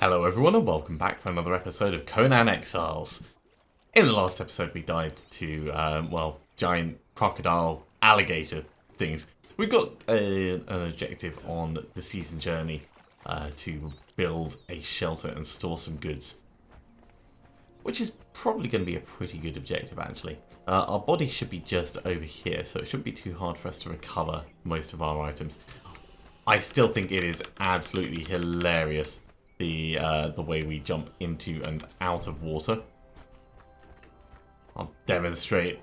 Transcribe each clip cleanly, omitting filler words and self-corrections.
Hello everyone and welcome back for another episode of Conan Exiles. In the last episode we dived to, giant crocodile alligator things. We've got an objective on the season journey to build a shelter and store some goods. Which is probably going to be a pretty good objective actually. Our body should be just over here, so it shouldn't be too hard for us to recover most of our items. I still think it is absolutely hilarious the way we jump into and out of water. I'll demonstrate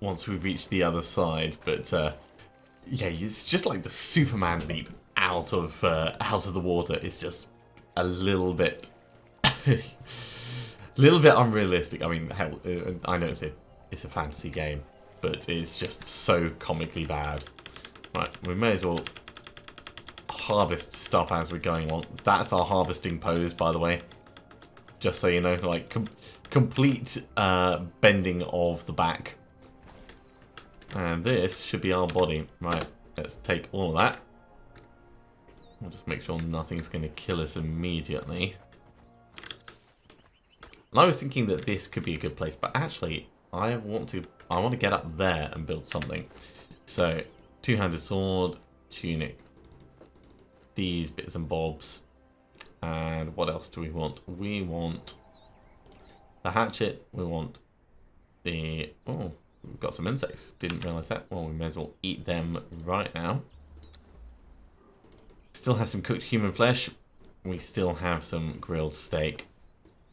once we've reached the other side, but yeah, it's just like the Superman leap out of the water. It's just a little bit, unrealistic. I mean, hell, I know it's a fantasy game, but it's just so comically bad. Right, we may as well harvest stuff as we're going on. That's our harvesting pose, by the way. Just so you know, like complete bending of the back. And this should be our body. Right, let's take all of that. We'll just make sure nothing's going to kill us immediately. And I was thinking that this could be a good place, but actually, I want to get up there and build something. So, two-handed sword, tunic, these bits and bobs, and what else do we want? We want the hatchet, we want the... oh, we've got some insects, didn't realise that. Well, we may as well eat them right now. Still have some cooked human flesh, we still have some grilled steak,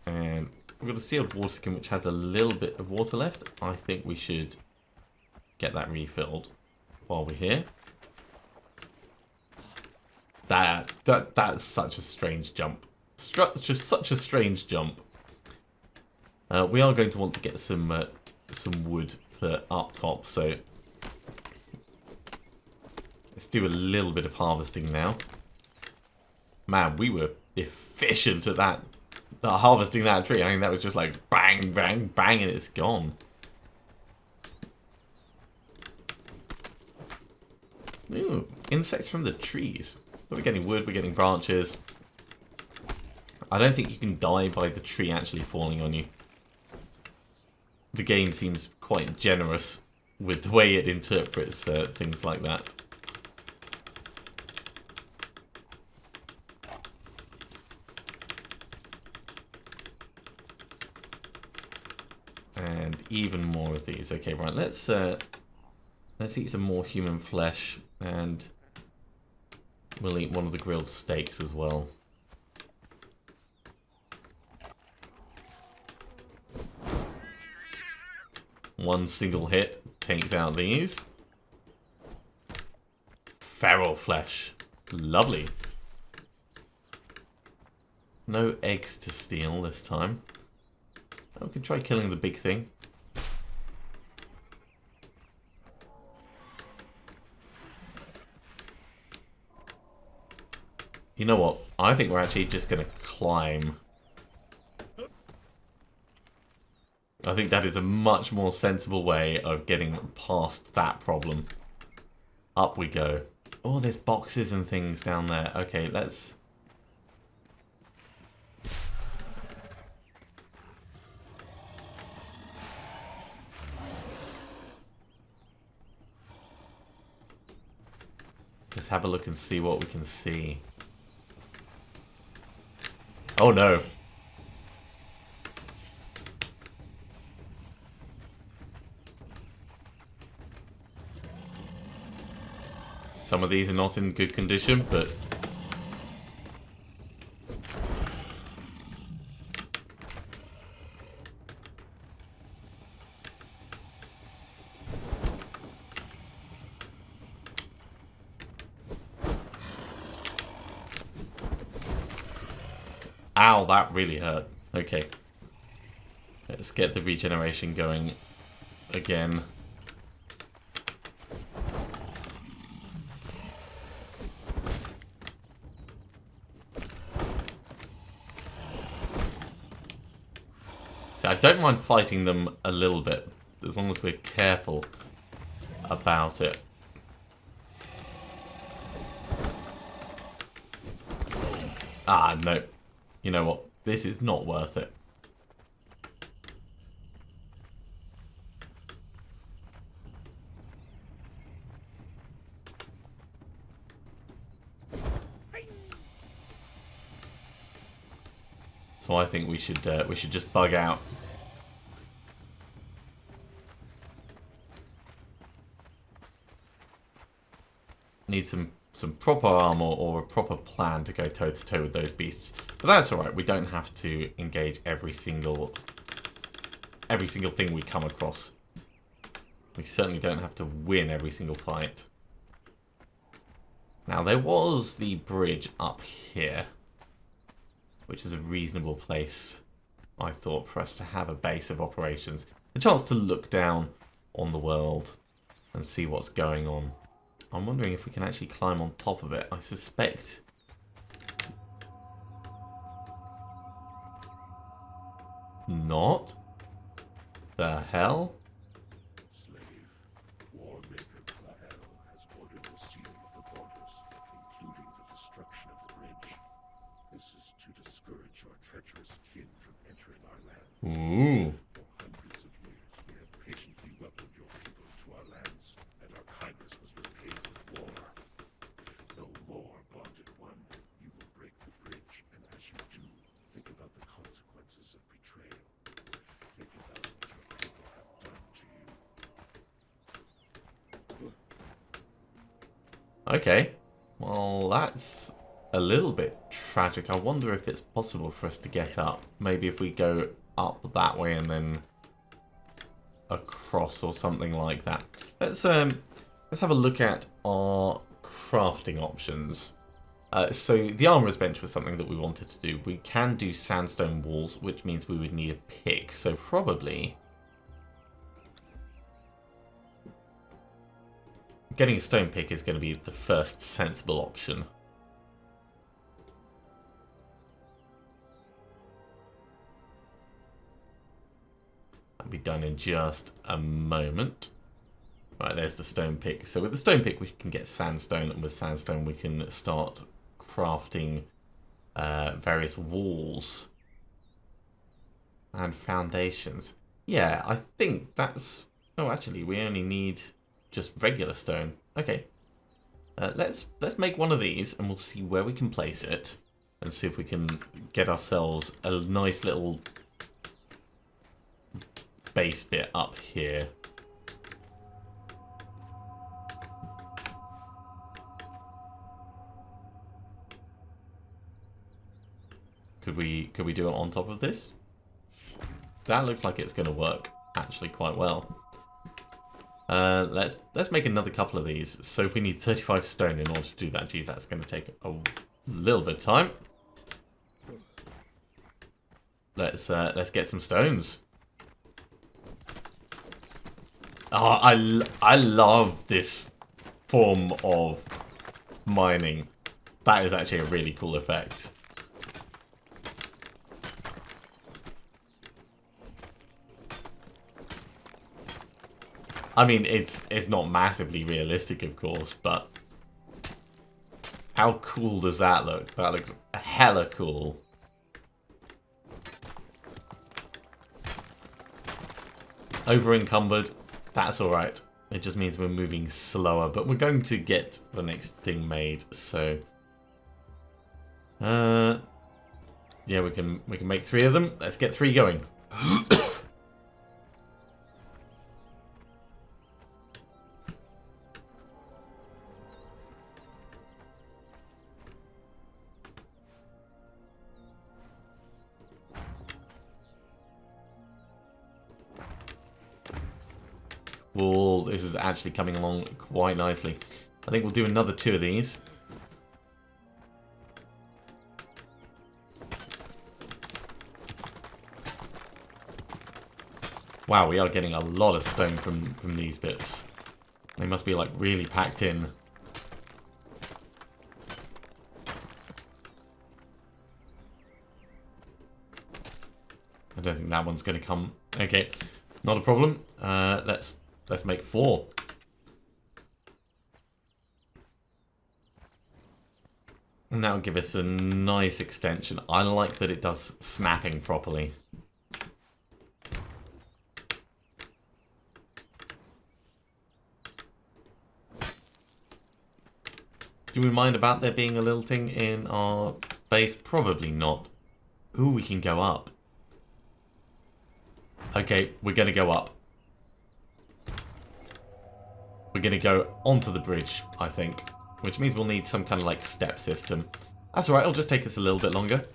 and we've got a sealed water skin which has a little bit of water left. I think we should get that refilled while we're here. That's such a strange jump. Just such a strange jump. We are going to want to get some wood for up top, so let's do a little bit of harvesting now. Man, we were efficient at that harvesting that tree. I mean, that was just like bang, bang, bang, and it's gone. Ooh, insects from the trees. We're getting wood, we're getting branches. I don't think you can die by the tree actually falling on you. The game seems quite generous with the way it interprets things like that. And even more of these. Okay, right, let's eat some more human flesh, and we'll eat one of the grilled steaks as well. One single hit takes out these. Feral flesh. Lovely. No eggs to steal this time. Oh, we can try killing the big thing. You know what? I think we're actually just going to climb. I think that is a much more sensible way of getting past that problem. Up we go. Oh, there's boxes and things down there. Okay, let's... let's have a look and see what we can see. Oh no. Some of these are not in good condition, but... ow, that really hurt. Okay. Let's get the regeneration going again. I don't mind fighting them a little bit, as long as we're careful about it. Ah, no. You know what? This is not worth it. So I think we should just bug out. Need some proper armor or a proper plan to go toe to toe with those beasts. But that's alright, we don't have to engage every single thing we come across. We certainly don't have to win every single fight. Now there was the bridge up here, which is a reasonable place, I thought, for us to have a base of operations. A chance to look down on the world and see what's going on. I'm wondering if we can actually climb on top of it. I suspect... not. The hell? Slave, Warmaker Clael has ordered the sealing of the borders, including the destruction of the bridge. This is to discourage your treacherous kin from entering our land. Ooh. For hundreds of years, we have patiently welcomed your people to our lands, and our kindness was repaid with war. No more, bonded one. You will break the bridge, and as you do, think about the consequences of betrayal. Think about what your people have done to you. Okay. Well, that's a little bit tragic. I wonder if it's possible for us to get up. Maybe if we go up that way and then across or something like that. Let's have a look at our crafting options. So the armorer's bench was something that we wanted to do. We can do sandstone walls, which means we would need a pick. So probably getting a stone pick is going to be the first sensible option. That'll be done in just a moment. Right, there's the stone pick. So with the stone pick we can get sandstone, and with sandstone we can start crafting various walls and foundations. Yeah, I think that's... oh, actually, we only need just regular stone. Okay. Let's make one of these, and we'll see where we can place it, and see if we can get ourselves a nice little base bit up here. Could we do it on top of this? That looks like it's going to work actually quite well. Let's make another couple of these. So if we need 35 stone in order to do that, geez, that's going to take a little bit of time. Let's get some stones. Oh, I love this form of mining. That is actually a really cool effect. I mean, it's not massively realistic, of course, but how cool does that look? That looks hella cool. Over encumbered, that's alright. It just means we're moving slower, but we're going to get the next thing made, so yeah, we can make 3 of them. Let's get 3 going. Cool, this is actually coming along quite nicely. I think we'll do another 2 of these. Wow, we are getting a lot of stone from these bits. They must be like really packed in. I don't think that one's going to come. Okay, not a problem. Let's make 4. And that'll give us a nice extension. I like that it does snapping properly. Do we mind about there being a little thing in our base? Probably not. Ooh, we can go up. Okay, we're going to go up. We're going to go onto the bridge, I think. Which means we'll need some kind of like step system. That's alright, it'll just take us a little bit longer.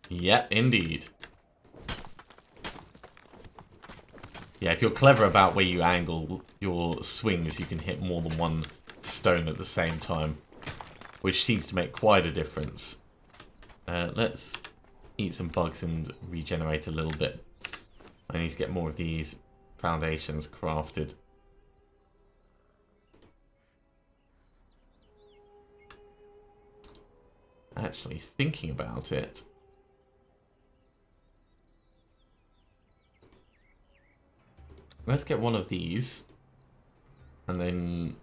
Yeah, indeed. Yeah, if you're clever about where you angle your swings, you can hit more than one stone at the same time. Which seems to make quite a difference. Let's eat some bugs and regenerate a little bit. I need to get more of these foundations crafted. Actually, thinking about it... Let's get one of these. And then...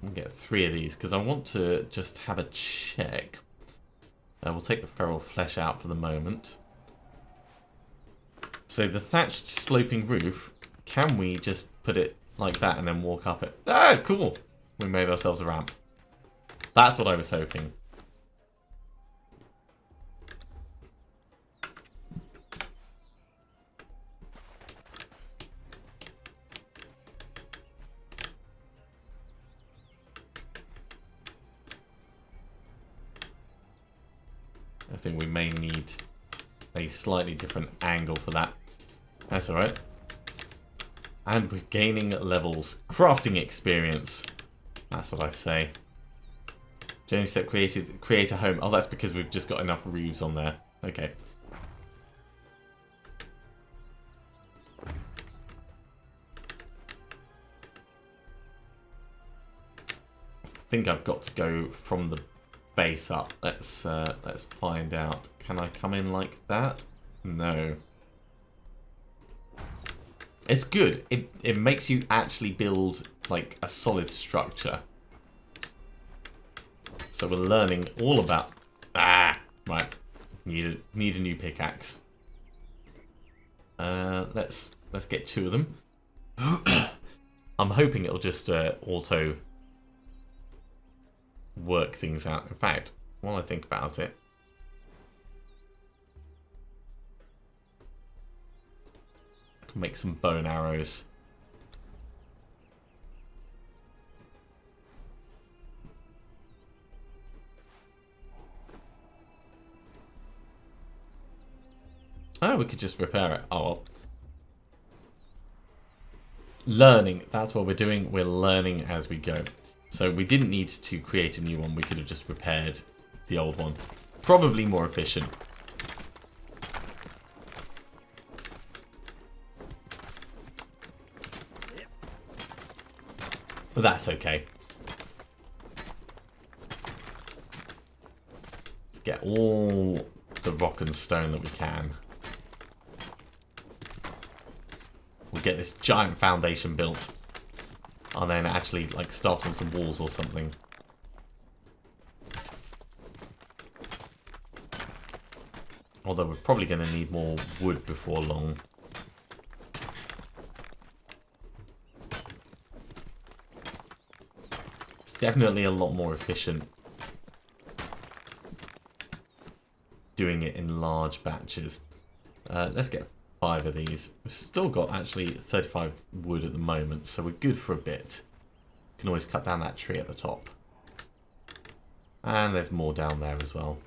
We'll get 3 of these, because I want to just have a check. We'll take the feral flesh out for the moment. So the thatched sloping roof, can we just put it like that and then walk up it? Ah, cool! We made ourselves a ramp. That's what I was hoping. I think we may need a slightly different angle for that. That's alright. And we're gaining levels. Crafting experience. That's what I say. Journey step created. Create a home. Oh, that's because we've just got enough roofs on there. Okay. I think I've got to go from the base up. Let's find out. Can I come in like that? No. It's good. It makes you actually build like a solid structure. So we're learning all about... Ah! Right. Need a new pickaxe. Let's get 2 of them. I'm hoping it'll just auto work things out. In fact, while I think about it, I can make some bow and arrows. Oh, we could just repair it. Oh, well. Learning. That's what we're doing. We're learning as we go. So we didn't need to create a new one. We could have just repaired the old one. Probably more efficient. But that's okay. Let's get all the rock and stone that we can. We'll get this giant foundation built. And then actually like start on some walls or something. Although we're probably going to need more wood before long. It's definitely a lot more efficient doing it in large batches. Let's get 5 of these. We've still got actually 35 wood at the moment, so we're good for a bit. Can always cut down that tree at the top. And there's more down there as well.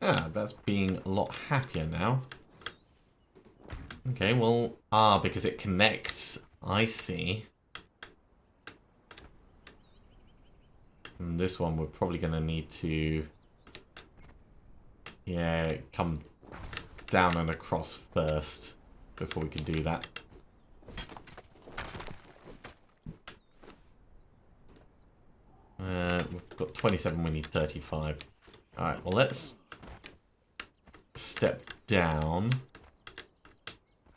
Ah, that's being a lot happier now. Okay, well, because it connects. I see. And this one we're probably going to need to, yeah, come down and across first before we can do that. We've got 27, we need 35. Alright, well let's step down.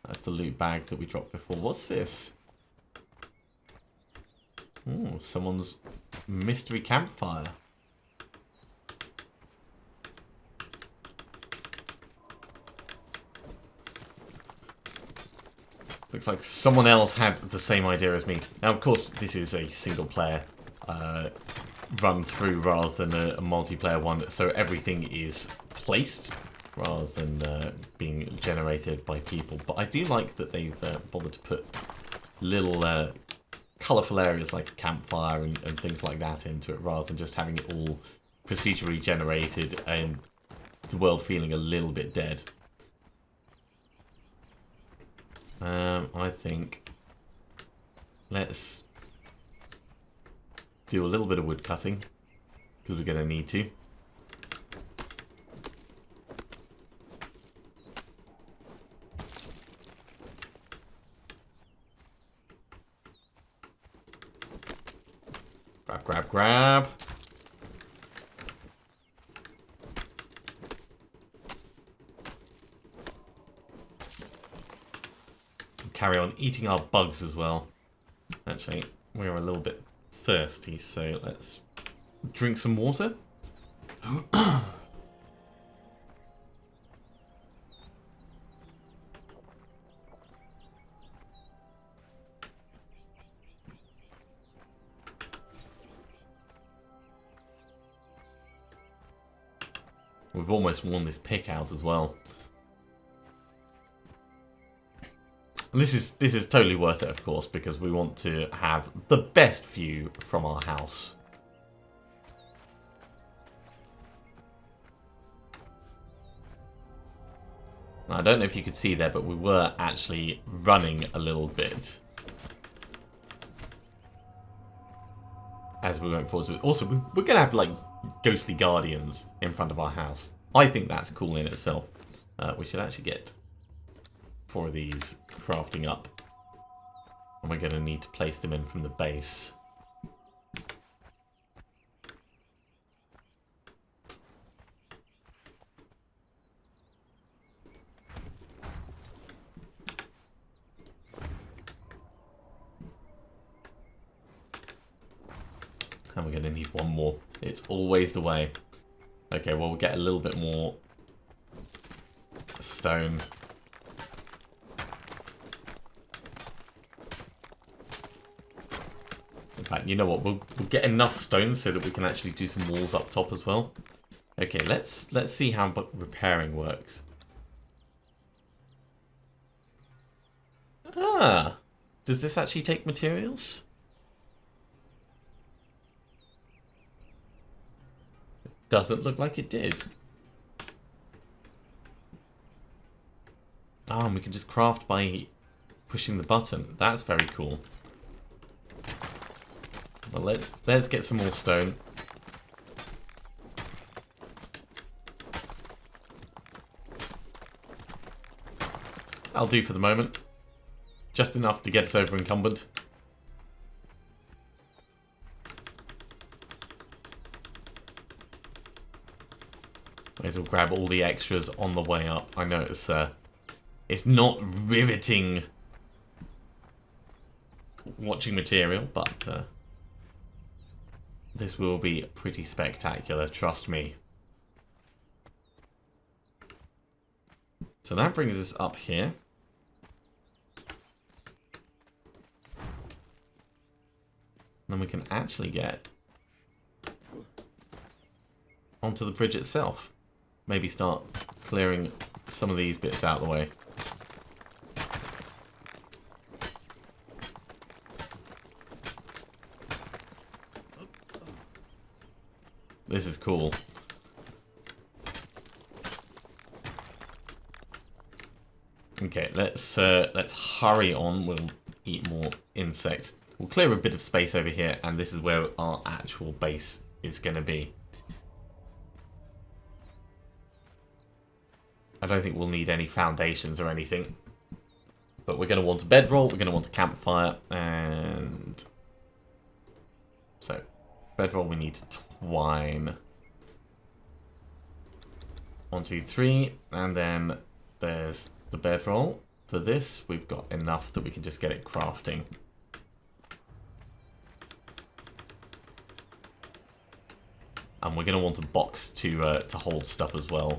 That's the loot bag that we dropped before. What's this? Ooh, someone's mystery campfire. Looks like someone else had the same idea as me. Now, of course, this is a single player run through rather than a multiplayer one, so everything is placed rather than being generated by people. But I do like that they've bothered to put little colourful areas like a campfire and things like that into it, rather than just having it all procedurally generated and the world feeling a little bit dead. I think let's do a little bit of wood cutting, because we're going to need to. Grab, grab, grab. Carry on eating our bugs as well. Actually, we're a little bit thirsty, so let's drink some water. We've almost worn this pick out as well. This is totally worth it, of course, because we want to have the best view from our house. Now, I don't know if you could see there, but we were actually running a little bit as we went forward. Also, we're going to have like ghostly guardians in front of our house. I think that's cool in itself. We should actually get 4 of these crafting up, and we're going to need to place them in from the base. And we're going to need 1 more. It's always the way. Okay, well, we'll get a little bit more stone. In fact, you know what? We'll get enough stone so that we can actually do some walls up top as well. Okay, let's see how repairing works. Ah, does this actually take materials? Doesn't look like it did. Ah, and we can just craft by pushing the button. That's very cool. Well, let's get some more stone. I'll do for the moment. Just enough to get us over encumbered. May as well grab all the extras on the way up. I know it's not riveting watching material, but this will be pretty spectacular, trust me. So that brings us up here. Then we can actually get onto the bridge itself. Maybe start clearing some of these bits out of the way. This is cool. Okay, let's hurry on. We'll eat more insects. We'll clear a bit of space over here, and this is where our actual base is going to be. I don't think we'll need any foundations or anything. But we're going to want a bedroll, we're going to want a campfire, and... So, bedroll we need wine. 1, 2, 3, and then there's the bedroll. For this, we've got enough that we can just get it crafting. And we're going to want a box to hold stuff as well.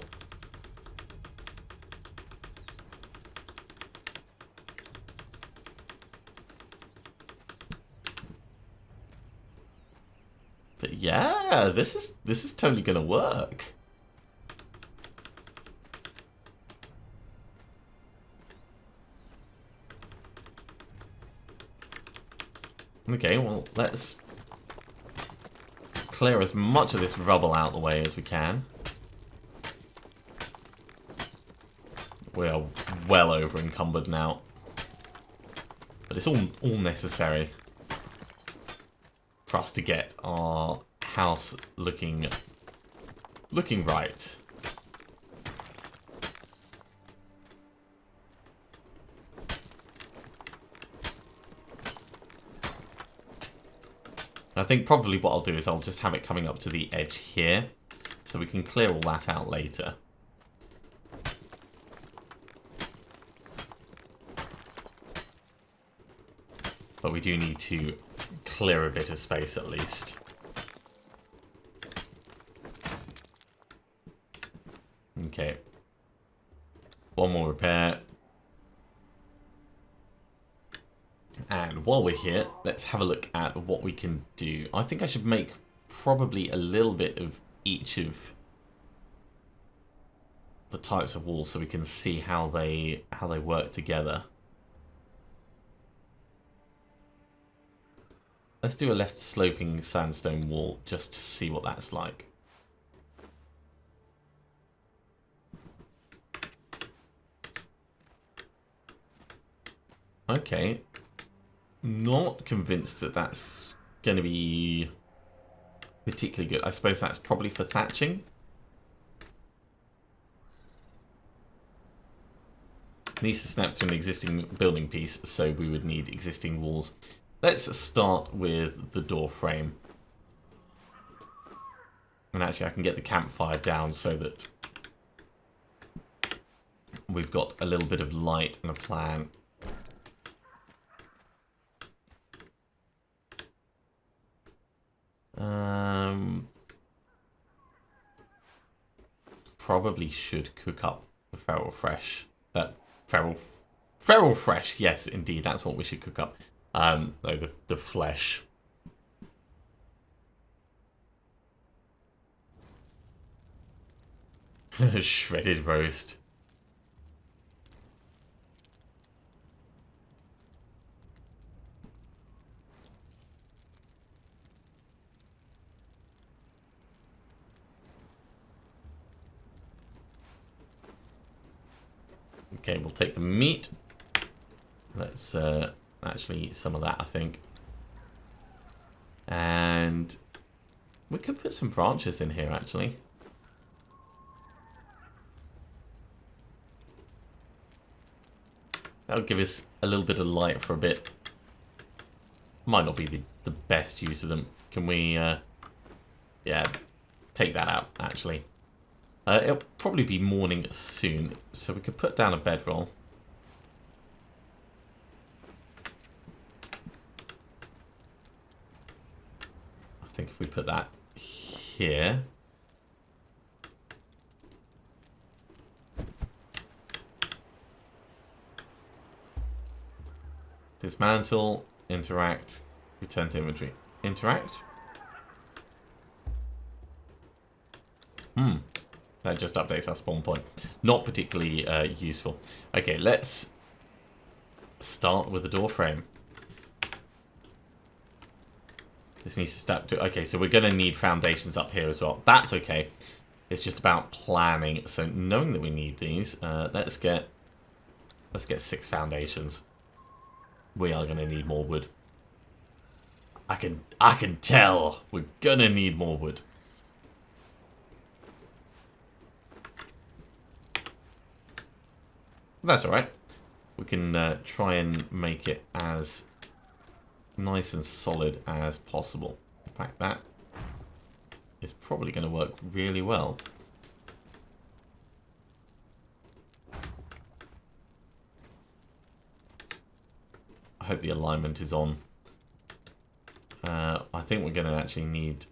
But yeah, this is totally going to work. Okay, well, let's clear as much of this rubble out the way as we can. We are well over encumbered now. But it's all necessary for us to get our house looking right. I think probably what I'll do is I'll just have it coming up to the edge here, so we can clear all that out later. But we do need to clear a bit of space at least. Okay. One more repair. And while we're here, let's have a look at what we can do. I think I should make probably a little bit of each of the types of walls so we can see how they work together. Let's do a left sloping sandstone wall just to see what that's like. Okay. Not convinced that that's going to be particularly good. I suppose that's probably for thatching. Needs to snap to an existing building piece, so we would need existing walls. Let's start with the door frame. And actually I can get the campfire down so that we've got a little bit of light and a plan. Probably should cook up the feral fresh. Feral fresh, yes, indeed, that's what we should cook up. Though the flesh. Shredded roast. Okay, we'll take the meat. Let's actually eat some of that, I think. And we could put some branches in here, actually. That'll give us a little bit of light for a bit. Might not be the best use of them. Can we, yeah, take that out, actually. It'll probably be morning soon, so we could put down a bedroll. I think if we put that here. Dismantle, interact, return to inventory. Interact? That just updates our spawn point. Not particularly useful. Okay, let's start with the door frame. This needs to start to... Okay, so we're going to need foundations up here as well. That's okay. It's just about planning. So knowing that we need these, let's get 6 foundations. We are going to need more wood. I can tell we're going to need more wood. That's alright. We can try and make it as nice and solid as possible. In fact, that is probably going to work really well. I hope the alignment is on. I think we're going to actually need...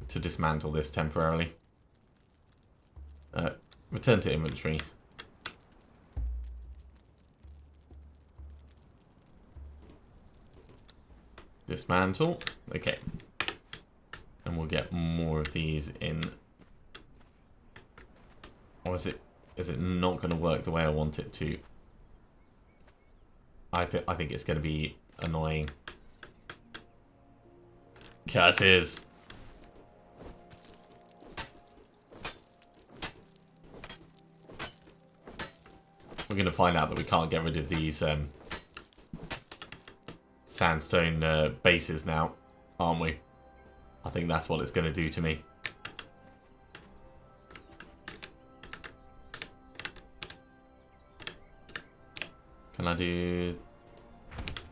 to dismantle this temporarily. Return to inventory. Dismantle. Okay. And we'll get more of these in. Or is it not going to work the way I want it to? I think it's going to be annoying. Curses. We're going to find out that we can't get rid of these sandstone bases now, aren't we? I think that's what it's going to do to me. Can I do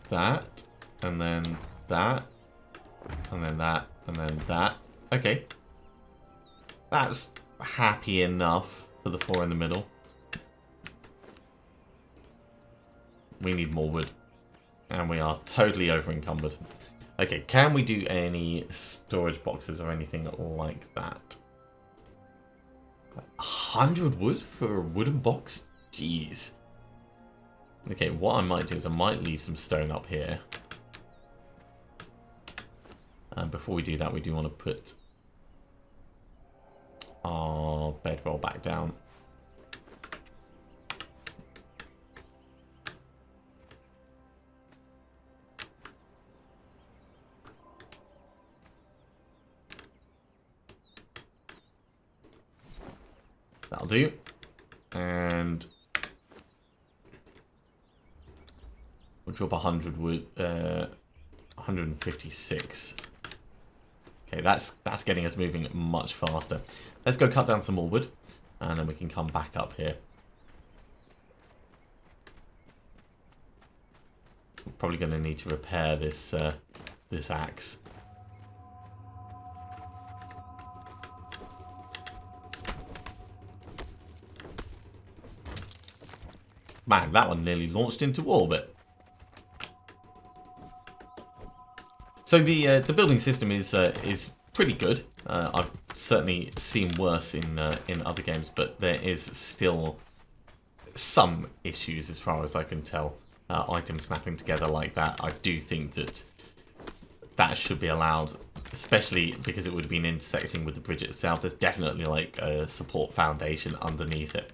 that, and then that, and then that, and then that? Okay. That's happy enough for the 4 in the middle. We need more wood. And we are totally over encumbered. Okay, can we do any storage boxes or anything like that? 100 wood for a wooden box? Jeez. Okay, what I might do is I might leave some stone up here. And before we do that, we do want to put our bedroll back down. That'll do. And we'll drop 100 wood, 156. Okay, that's getting us moving much faster. Let's go cut down some more wood, and then we can come back up here. We're probably going to need to repair this this axe. Man, that one nearly launched into orbit. So the building system is pretty good. I've certainly seen worse in other games, but there is still some issues as far as I can tell. Items snapping together like that, I do think that should be allowed, especially because it would have been intersecting with the bridge itself. There's definitely like a support foundation underneath it.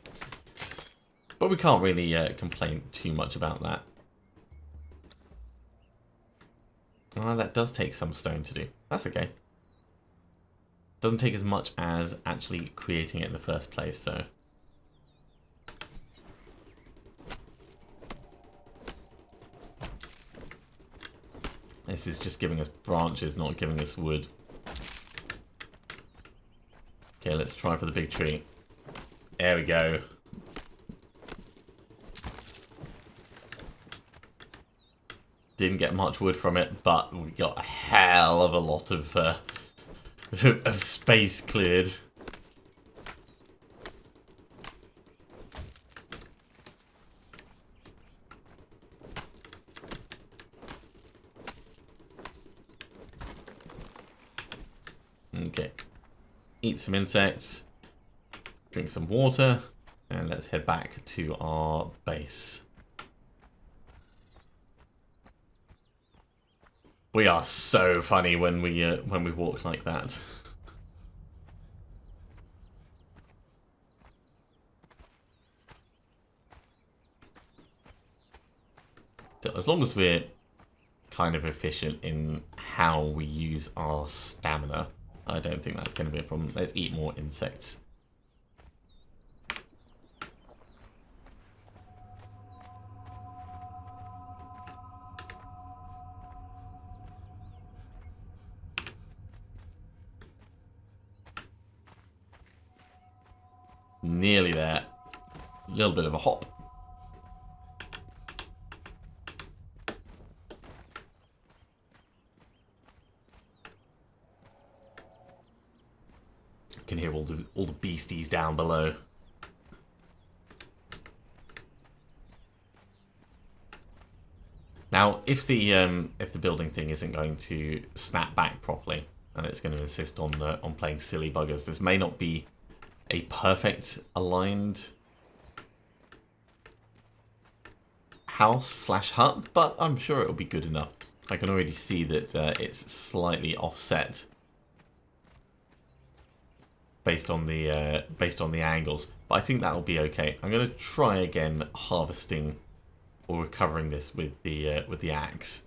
But we can't really complain too much about that. That does take some stone to do. That's okay. Doesn't take as much as actually creating it in the first place, though. This is just giving us branches, not giving us wood. Okay, let's try for the big tree. There we go. Didn't get much wood from it, but we got a hell of a lot of of space cleared. Okay. Eat some insects, drink some water, and let's head back to our base. We are so funny when we walk like that. So as long as we're kind of efficient in how we use our stamina, I don't think that's going to be a problem. Let's eat more insects. Nearly there. A little bit of a hop. all the beasties down below. Now, if the building thing isn't going to snap back properly, and it's going to insist on playing silly buggers, this may not be a perfect aligned house/hut, but I'm sure it'll be good enough. I can already see that it's slightly offset based on the angles, but I think that'll be okay. I'm going to try again harvesting or recovering this with the axe.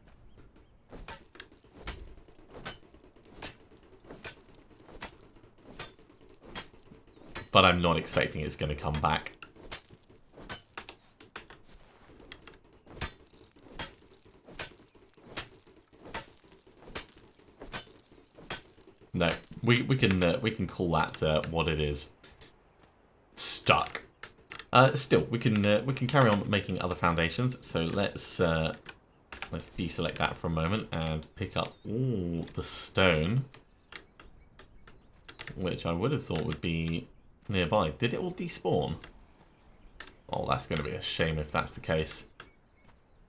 But I'm not expecting it's going to come back. No, we can call that what it is. Stuck. Still, we can carry on making other foundations. So let's deselect that for a moment and pick up all the stone, which I would have thought would be nearby. Did it all despawn? Oh, that's going to be a shame if that's the case.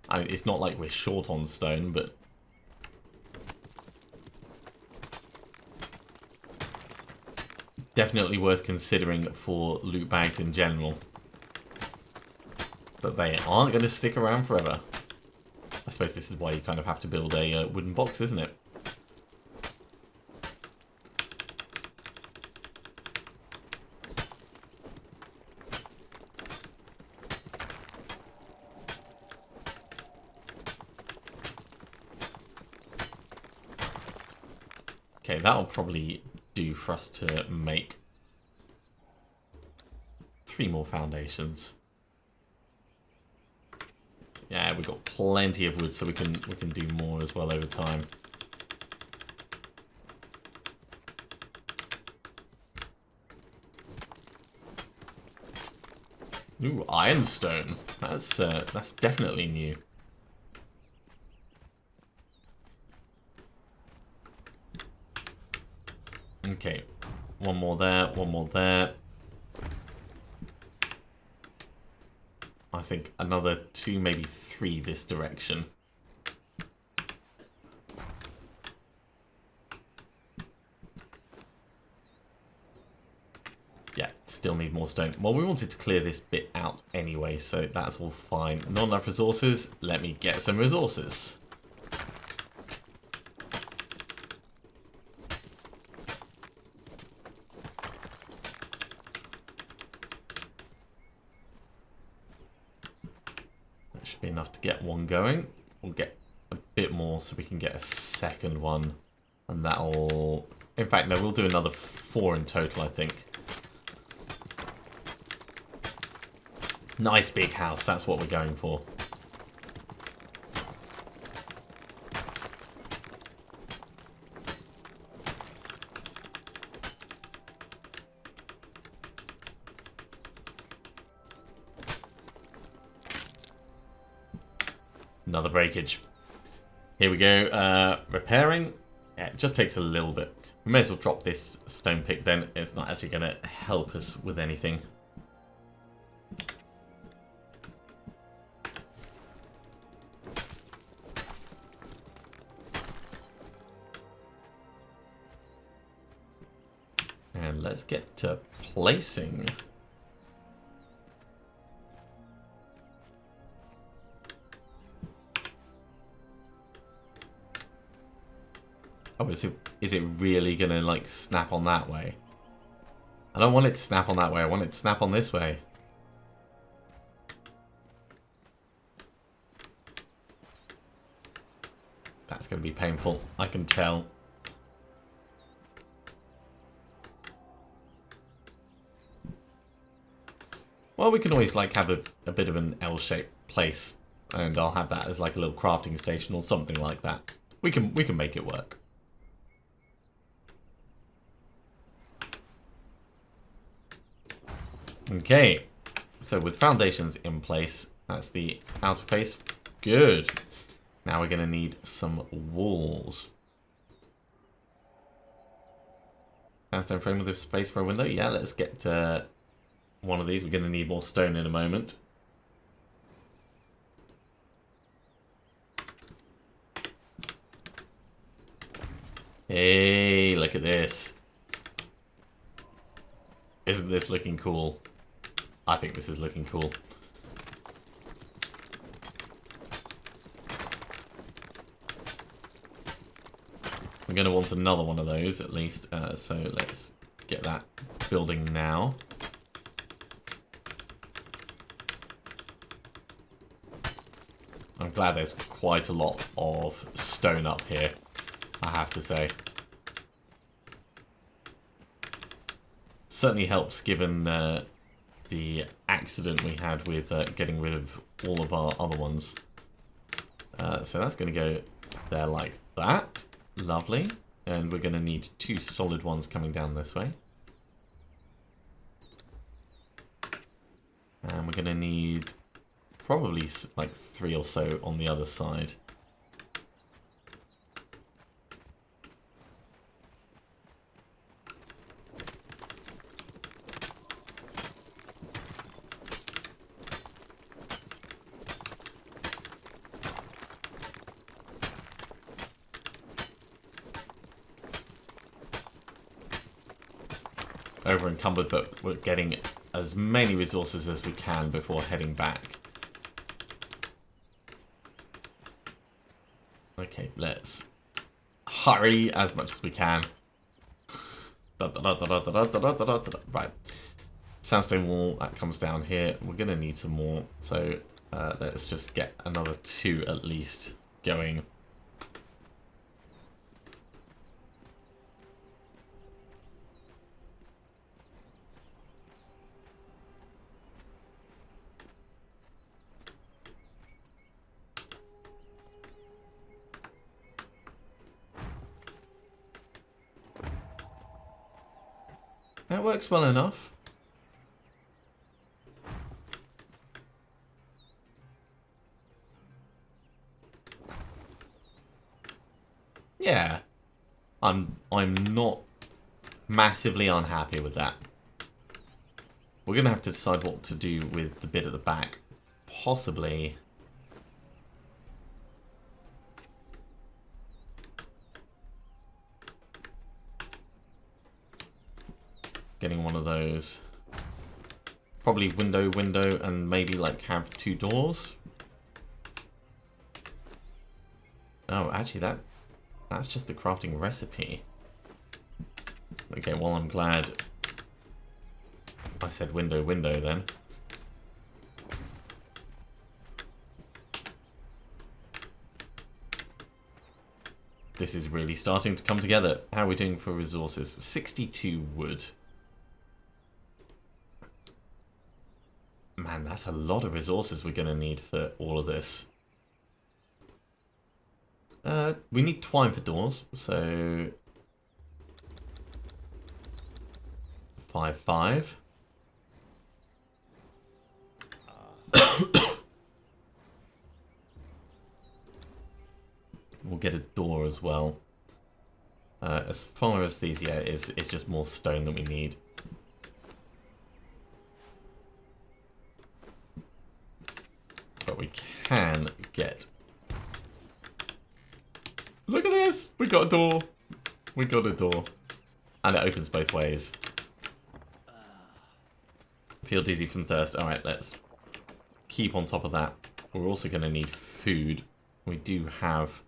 I mean, it's not like we're short on stone, but definitely worth considering for loot bags in general. But they aren't going to stick around forever. I suppose this is why you kind of have to build a wooden box, isn't it? Okay, that'll probably do for us to make 3 more foundations. Yeah, we've got plenty of wood, so we can do more as well over time. Ooh, ironstone. That's definitely new. Okay, one more there, one more there. I think another 2, maybe 3 this direction. Yeah, still need more stone. Well, we wanted to clear this bit out anyway, so that's all fine. Not enough resources. Let me get some resources. Should be enough to get one going. We'll get a bit more so we can get a second one, and that'll... In fact, no, we'll do another 4 in total, I think. Nice big house, that's what we're going for. Another breakage. Here we go. Repairing. Yeah, it just takes a little bit. We may as well drop this stone pick then. It's not actually going to help us with anything. And let's get to placing. Oh, is it really gonna like snap on that way? I don't want it to snap on that way. I want it to snap on this way. That's gonna be painful. I can tell. Well, we can always like have a bit of an L-shaped place, and I'll have that as like a little crafting station or something like that. We can make it work. Okay, so with foundations in place, that's the outer face. Good. Now we're going to need some walls. Sandstone frame with a space for a window. Yeah, let's get one of these. We're going to need more stone in a moment. Hey, look at this. Isn't this looking cool? I think this is looking cool. We're going to want another one of those at least, so let's get that building now. I'm glad there's quite a lot of stone up here, I have to say. Certainly helps given the accident we had with getting rid of all of our other ones. So that's going to go there like that. Lovely. And we're going to need 2 solid ones coming down this way. And we're going to need probably like 3 or so on the other side. Over encumbered, but we're getting as many resources as we can before heading back. Okay, let's hurry as much as we can. Right. Sandstone wall, that comes down here. We're going to need some more, so let's just get another 2 at least going. That works well enough. Yeah. I'm not massively unhappy with that. We're going to have to decide what to do with the bit at the back. Possibly getting one of those. Probably window, and maybe like have 2 doors. Oh, actually that's just the crafting recipe. Okay, well I'm glad I said window then. This is really starting to come together. How are we doing for resources? 62 wood. Man, that's a lot of resources we're going to need for all of this. We need twine for doors, so 5. We'll get a door as well. As far as these, yeah, it's just more stone that we need. But we can get... Look at this! We got a door! We got a door. And it opens both ways. Feel dizzy from thirst. Alright, let's keep on top of that. We're also going to need food. We do have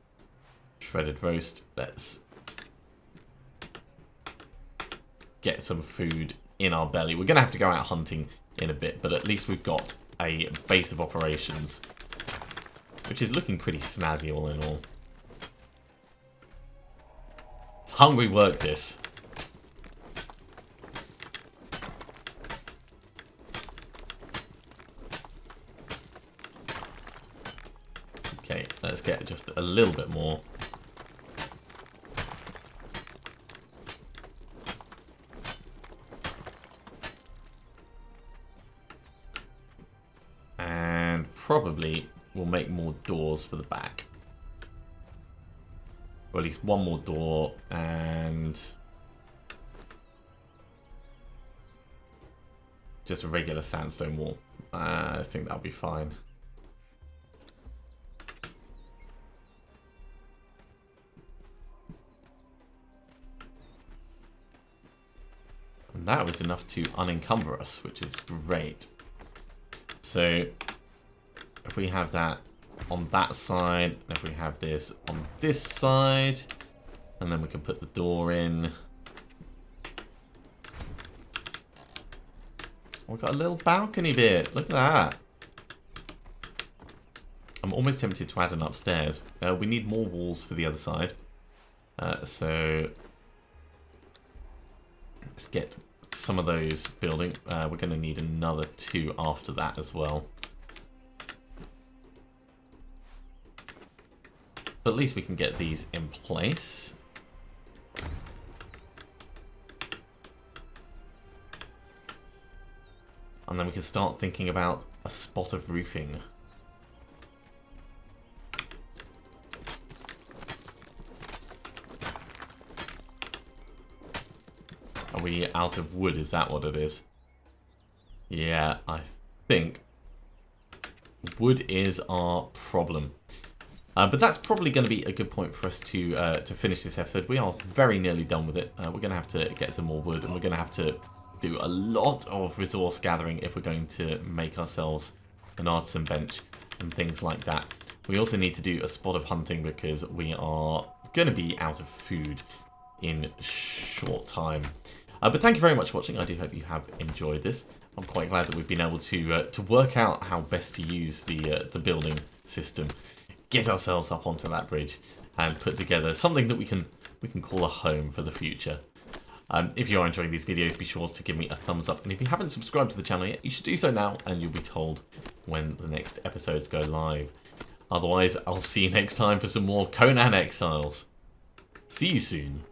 shredded roast. Let's get some food in our belly. We're going to have to go out hunting in a bit, but at least we've got a base of operations, which is looking pretty snazzy all in all. It's hungry work, this. Okay, let's get just a little bit more. Probably will make more doors for the back. Or at least one more door, and just a regular sandstone wall. I think that'll be fine. And that was enough to unencumber us, which is great. So if we have that on that side, and if we have this on this side, and then we can put the door in. We've got a little balcony bit. Look at that. I'm almost tempted to add an upstairs. We need more walls for the other side. So let's get some of those building. We're going to need another 2 after that as well. But at least we can get these in place. And then we can start thinking about a spot of roofing. Are we out of wood? Is that what it is? Yeah, I think wood is our problem. But that's probably going to be a good point for us to finish this episode. We are very nearly done with it. We're going to have to get some more wood, and we're going to have to do a lot of resource gathering if we're going to make ourselves an artisan bench and things like that. We also need to do a spot of hunting because we are going to be out of food in short time. But thank you very much for watching. I do hope you have enjoyed this. I'm quite glad that we've been able to work out how best to use the building system, get ourselves up onto that bridge, and put together something that we can call a home for the future. If you are enjoying these videos, be sure to give me a thumbs up. And if you haven't subscribed to the channel yet, you should do so now, and you'll be told when the next episodes go live. Otherwise, I'll see you next time for some more Conan Exiles. See you soon.